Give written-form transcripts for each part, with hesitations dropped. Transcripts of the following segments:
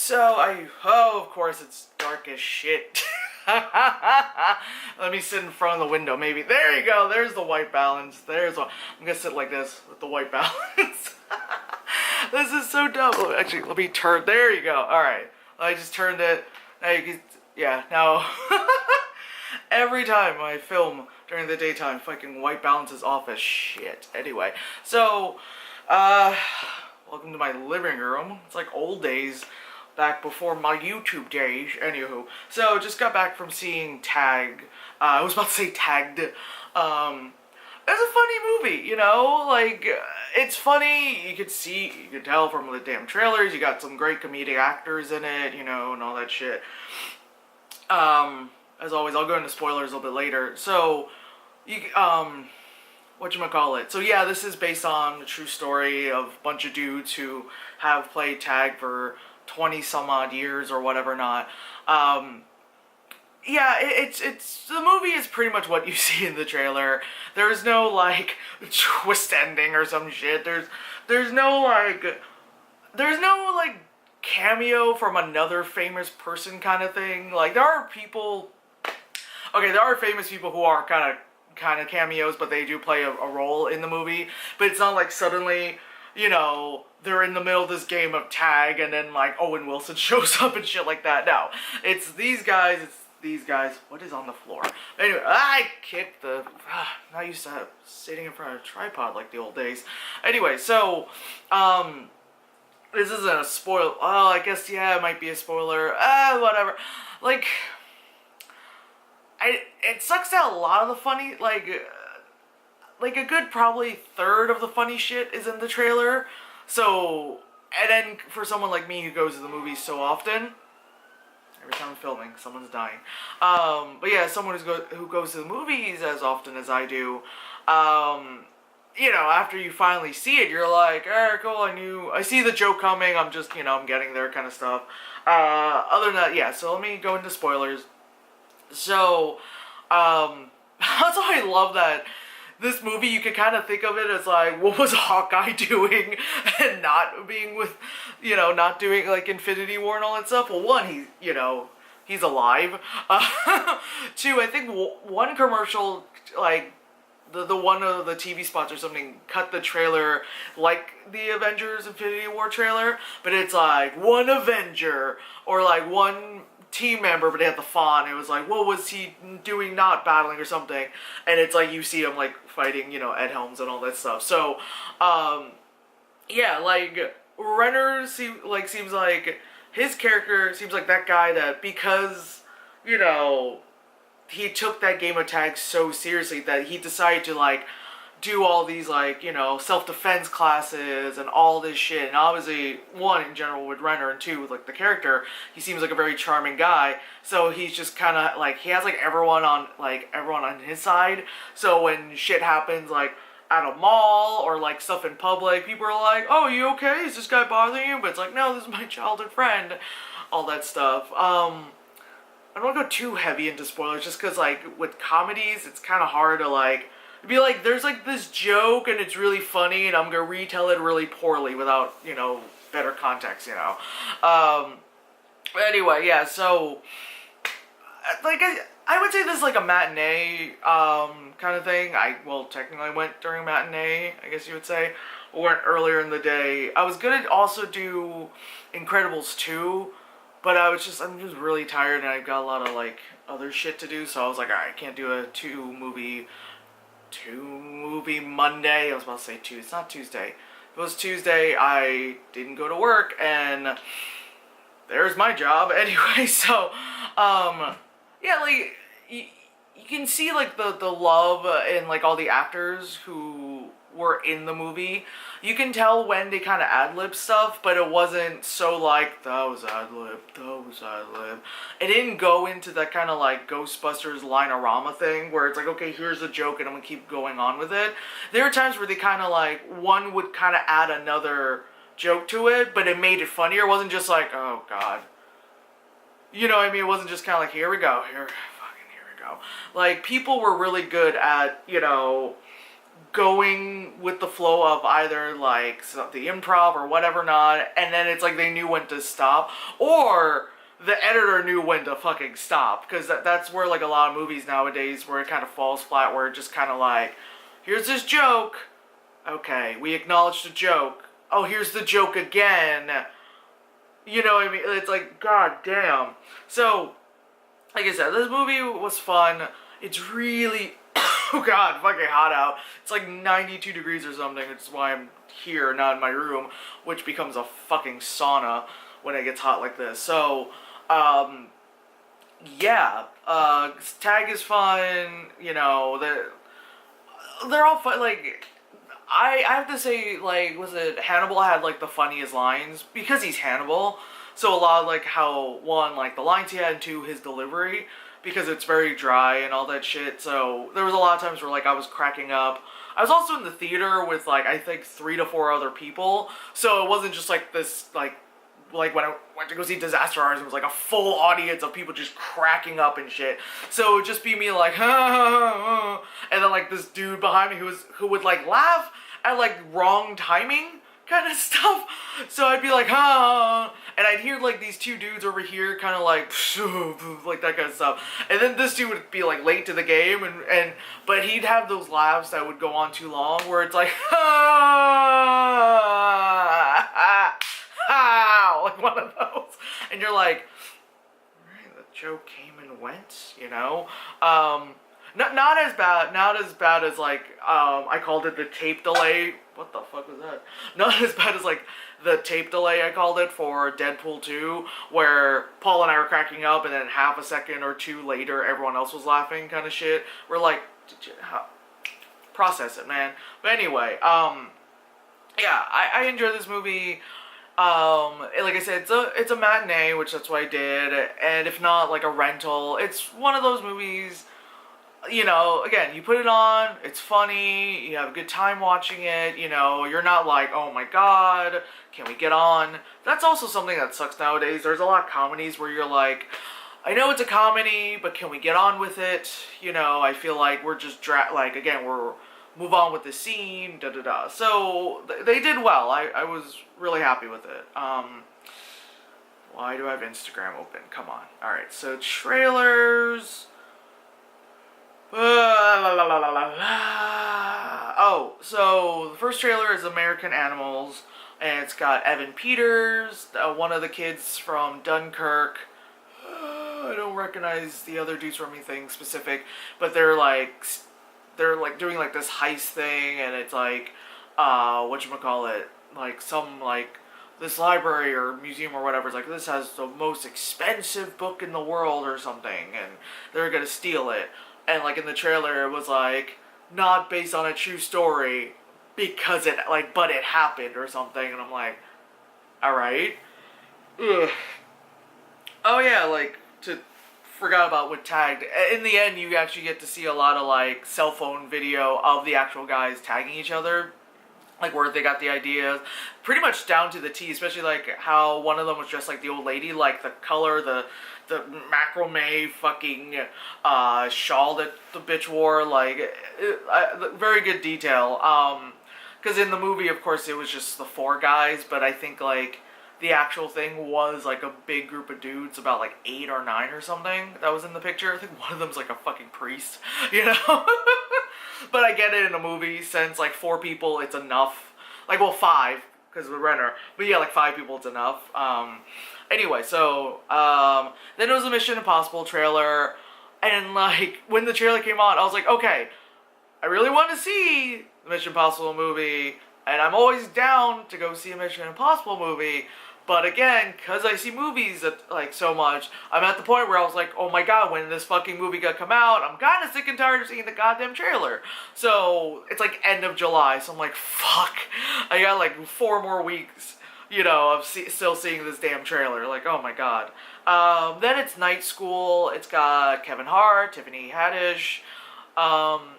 Oh, of course, it's dark as shit. Let me sit in front of the window, maybe. There you go, there's the white balance. There's one. I'm gonna sit like this with the white balance. This is so dumb. Actually, let me turn, there you go. Alright, I just turned it. Now you can, yeah, now. Every time I film during the daytime, fucking white balance is off as shit. Anyway, so, welcome to my living room. It's like old days, back before my YouTube days. Anywho, so just got back from seeing Tag. I was about to say Tagged. It's a funny movie, you know? Like, it's funny. You could tell from the damn trailers. You got some great comedic actors in it, you know, and all that shit. As always, I'll go into spoilers a little bit later. So, whatchamacallit. So yeah, this is based on a true story of a bunch of dudes who have played tag for 20 some odd years or whatever not. Yeah, it's the movie is pretty much what you see in the trailer. There's no like twist ending or some shit. There's no like cameo from another famous person kind of thing. Like there are famous people who are kind of cameos, but they do play a role in the movie. But it's not like suddenly, you know, they're in the middle of this game of tag and then like Owen Wilson shows up and shit like that. No, it's these guys. What is on the floor? Anyway, I kicked the. Not used to sitting in front of a tripod like the old days. Anyway, so this isn't a spoiler. Oh, I guess yeah, it might be a spoiler. Whatever. Like. It sucks that a lot of the funny, like a good probably third of the funny shit is in the trailer. So, and then for someone like me who goes to the movies so often, every time I'm filming, someone's dying. But yeah, someone who goes to the movies as often as I do, you know, after you finally see it, you're like, alright, cool, I see the joke coming, I'm just, you know, I'm getting there kind of stuff. Other than that, yeah, so let me go into spoilers. So, also I love that this movie, you can kind of think of it as like, what was Hawkeye doing and not being with, you know, not doing like Infinity War and all that stuff? Well, one, he's alive. Two, I think one commercial, like, the one of the TV spots or something cut the trailer like the Avengers Infinity War trailer, but it's like one Avenger or like one team member, but they had the font. It was like, what was he doing not battling or something? And it's like you see him like fighting, you know, Ed Helms and all that stuff. So, yeah, like Renner seems like his character seems like that guy that because, you know, he took that game of tag so seriously that he decided to like do all these like, you know, self-defense classes and all this shit. And obviously, one, in general with Renner, and two, with like the character, he seems like a very charming guy. So he's just kind of like, he has like everyone on his side. So when shit happens like at a mall or like stuff in public, people are like, oh, you okay? Is this guy bothering you? But it's like, no, this is my childhood friend. All that stuff. I don't want to go too heavy into spoilers just because like with comedies, it's kind of hard to like be like, there's like this joke and it's really funny and I'm gonna retell it really poorly without, you know, better context, you know. Anyway, yeah, so like I would say this is like a matinee kind of thing. Technically I went during matinee, I guess you would say, or earlier in the day. I was gonna also do Incredibles 2, but I'm just really tired and I've got a lot of like other shit to do, so I was like, alright, I can't do a two movie Monday. I was about to say it's not Tuesday. If it was Tuesday, I didn't go to work, and there's my job. Anyway, so, yeah, like, you can see, like, the love in, like, all the actors who were in the movie. You can tell when they kind of ad-lib stuff, but it wasn't so like, that was ad-lib. It didn't go into that kind of like Ghostbusters line-orama thing, where it's like, okay, here's a joke and I'm gonna keep going on with it. There were times where they kind of like, one would kind of add another joke to it, but it made it funnier. It wasn't just like, oh god. You know what I mean? It wasn't just kind of like, here we go. Like, people were really good at, you know, going with the flow of either like the improv or whatever not, and then it's like they knew when to stop, or the editor knew when to fucking stop, because that's where like a lot of movies nowadays where it kind of falls flat, where it just kind of like, here's this joke, okay, we acknowledged the joke, oh, here's the joke again, you know what I mean? It's like, god damn. So, like I said, this movie was fun. It's really, oh god, fucking hot out. It's like 92 degrees or something, which is why I'm here, not in my room, which becomes a fucking sauna when it gets hot like this. So, yeah, Tag is fun, you know, they're all fun, like, I have to say, like, was it Hannibal had, like, the funniest lines, because he's Hannibal, so a lot of, like, how, one, like, the lines he had, and two, his delivery, because it's very dry and all that shit, so there was a lot of times where, like, I was cracking up. I was also in the theater with, like, I think 3 to 4 other people, so it wasn't just, like, this, like when I went to go see Disaster Artist, it was like a full audience of people just cracking up and shit. So it would just be me like, and then like this dude behind me who would like laugh at like wrong timing kind of stuff. So I'd be like, and I'd hear like these two dudes over here kind of like that kind of stuff. And then this dude would be like late to the game, but he'd have those laughs that would go on too long, where it's like, like one of those, and you're like, the joke came and went, you know. Not as bad as like I called it the tape delay. What the fuck was that? Not as bad as like the tape delay I called it for Deadpool 2, where Paul and I were cracking up, and then half a second or two later, everyone else was laughing, kind of shit. We're like, process it, man. But anyway, yeah, I enjoy this movie. Like I said, it's a matinee, which that's what I did, and if not, like a rental, it's one of those movies, you know, again, you put it on, it's funny, you have a good time watching it, you know, you're not like, oh my god, can we get on? That's also something that sucks nowadays. There's a lot of comedies where you're like, I know it's a comedy, but can we get on with it? You know, I feel like we're just, we're move on with the scene, da-da-da. So, they did well. I was really happy with it. Why do I have Instagram open? Come on. Alright, so trailers. Oh, so the first trailer is American Animals, and it's got Evan Peters, one of the kids from Dunkirk. I don't recognize the other dudes from anything specific, but they're like doing like this heist thing, and it's like whatchamacallit, like some like this library or museum or whatever is like, this has the most expensive book in the world or something, and they're gonna steal it. And like in the trailer it was like, not based on a true story, because it like, but it happened or something, and I'm like, alright. Ugh. Oh yeah, like, forgot about what tagged. In the end, you actually get to see a lot of like cell phone video of the actual guys tagging each other, like where they got the ideas, pretty much down to the T. Especially like how one of them was just like the old lady, like the color, the macrame fucking shawl that the bitch wore, like very good detail. Because in the movie, of course, it was just the 4 guys, but I think like the actual thing was like a big group of dudes, about like 8 or 9 or something, that was in the picture. I think one of them's like a fucking priest, you know? But I get it in a movie, since like 4 people, it's enough. Like, well, 5, because of the Renner. But yeah, like 5 people, it's enough. Anyway, so, then it was a Mission Impossible trailer, and like, when the trailer came on, I was like, okay, I really want to see the Mission Impossible movie, and I'm always down to go see a Mission Impossible movie. But again, because I see movies like so much, I'm at the point where I was like, oh my god, when this fucking movie gonna come out? I'm kind of sick and tired of seeing the goddamn trailer. So, it's like end of July, so I'm like, fuck. I got like 4 more weeks, you know, of still seeing this damn trailer. Like, oh my god. Then it's Night School. It's got Kevin Hart, Tiffany Haddish.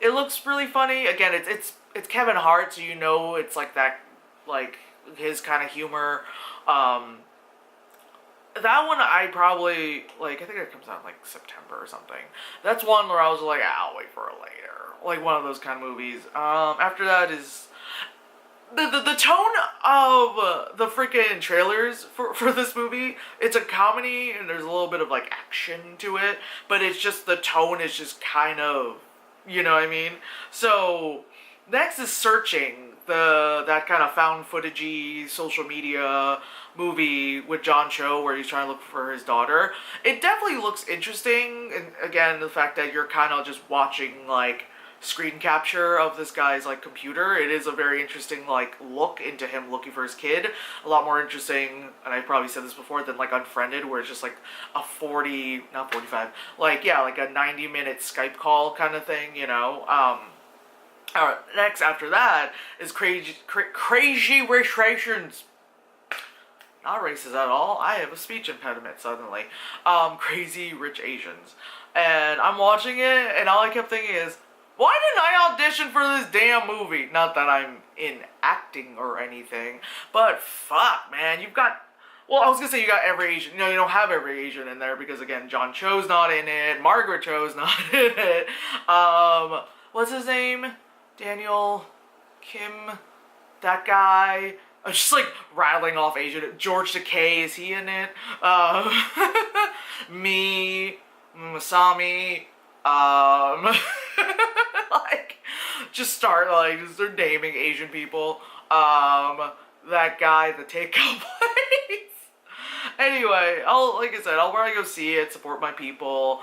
It looks really funny. Again, it's Kevin Hart, so you know it's like that, like his kind of humor. that one I probably, like, I think it comes out in, like, September or something. That's one where I was like, I'll wait for it later. Like, one of those kind of movies. After that is... The tone of the freaking trailers for this movie, it's a comedy and there's a little bit of, like, action to it, but it's just, the tone is just kind of, you know what I mean? So, next is Searching, that kind of found footagey social media movie with John Cho where he's trying to look for his daughter. It definitely looks interesting, and again, the fact that you're kind of just watching, like, screen capture of this guy's, like, computer. It is a very interesting, like, look into him looking for his kid. A lot more interesting, and I probably said this before, than, like, Unfriended, where it's just, like, a 90-minute Skype call kind of thing, you know? Alright, next after that is Crazy Rich Asians. Not racist at all. I have a speech impediment suddenly. Crazy Rich Asians. And I'm watching it, and all I kept thinking is, why didn't I audition for this damn movie? Not that I'm in acting or anything, but fuck, man, you've got... Well, I was gonna say you got every Asian. You know, you don't have every Asian in there because, again, John Cho's not in it. Margaret Cho's not in it. What's his name? Daniel Kim? That guy? I'm just, like, rattling off Asian. George Takei, is he in it? Me, Masami, like, just start naming Asian people. That guy, the takeout place. Anyway, like I said, I'll probably go see it, support my people.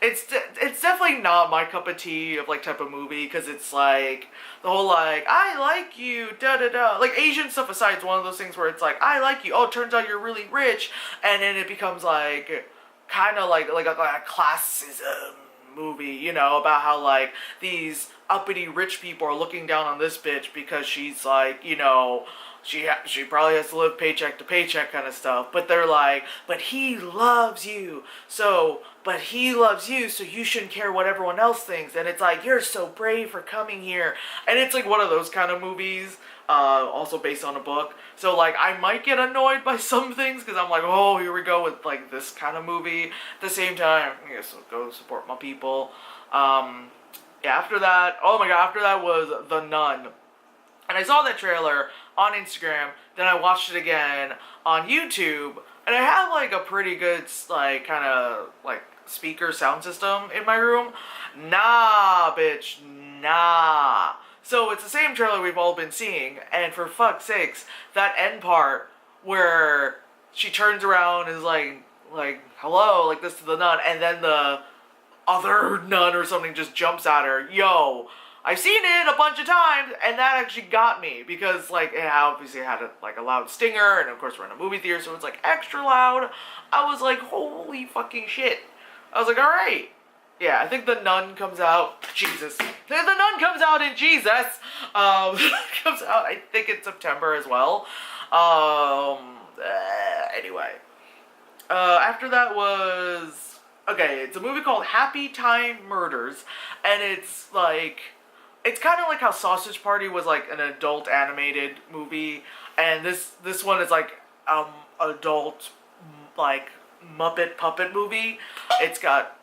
It's definitely not my cup of tea of, like, type of movie, because it's, like, the whole, like, I like you, da-da-da. Like, Asian stuff aside, it's one of those things where it's, like, I like you, oh, it turns out you're really rich, and then it becomes, like, kind of like a classism movie, you know, about how, like, these uppity rich people are looking down on this bitch because she's, like, you know, she probably has to live paycheck to paycheck kind of stuff, but they're like, but he loves you, so you shouldn't care what everyone else thinks, and it's like, you're so brave for coming here, and it's like one of those kind of movies, also based on a book, so, like, I might get annoyed by some things, because I'm like, oh, here we go with, like, this kind of movie. At the same time, I guess I'll go support my people. Yeah, after that, oh my god, after that was The Nun. And I saw that trailer on Instagram, then I watched it again on YouTube, and I have, like, a pretty good, like, kind of, like, speaker sound system in my room. Nah, bitch, nah. So it's the same trailer we've all been seeing, and for fuck's sakes, that end part where she turns around and is like, hello, like this to the nun, and then the other nun or something just jumps at her. Yo, I've seen it a bunch of times, and that actually got me, because, like, it obviously had a loud stinger, and of course we're in a movie theater, so it's, like, extra loud. I was like, holy fucking shit. I was like, alright. Yeah, I think The Nun comes out, Jesus. The Nun comes out in Jesus. Comes out, I think, in September as well. Anyway. After that was, okay, it's a movie called Happy Time Murders, and it's, like, it's kind of like how Sausage Party was, like, an adult animated movie, and this one is, like, adult, like, Muppet puppet movie. It's got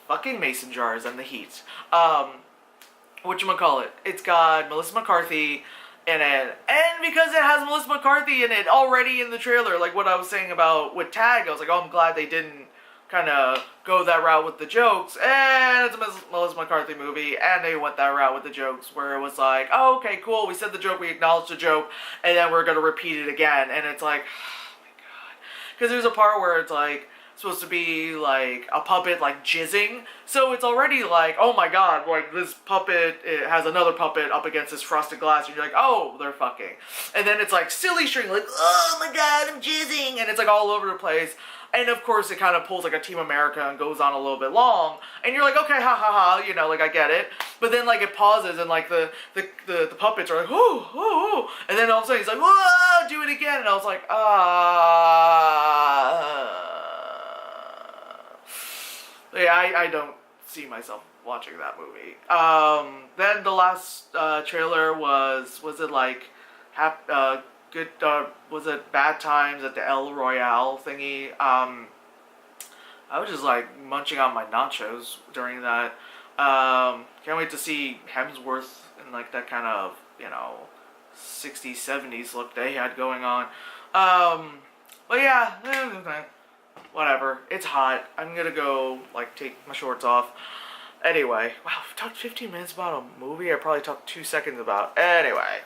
fucking mason jars and the heat. Whatchamacallit? It's got Melissa McCarthy in it, and because it has Melissa McCarthy in it already in the trailer, like what I was saying about with Tag, I was like, oh, I'm glad they didn't kind of go that route with the jokes, and it's a Melissa McCarthy movie, and they went that route with the jokes, where it was like, oh, okay, cool, we said the joke, we acknowledged the joke, and then we're gonna repeat it again, and it's like, oh my god, because there's a part where it's like, supposed to be, like, a puppet, like, jizzing, so it's already like, oh my god, like, this puppet, it has another puppet up against this frosted glass, and you're like, oh, they're fucking. And then it's like, silly string, like, oh my god, I'm jizzing, and it's like all over the place, and of course it kind of pulls like a Team America and goes on a little bit long, and you're like, okay, ha ha ha, you know, like, I get it, but then, like, it pauses, and, like, the puppets are like, ooh, ooh, ooh, and then all of a sudden he's like, whoa, do it again, and I was like, yeah, I don't see myself watching that movie. Then the last trailer was it like good, was it Bad Times at the El Royale thingy. I was just like munching on my nachos during that. Can't wait to see Hemsworth in like that kind of, 60s, 70s look they had going on. But yeah, whatever. It's hot. I'm gonna go like take my shorts off. Anyway, wow, I've talked 15 minutes about a movie I probably talked 2 seconds about. Anyway.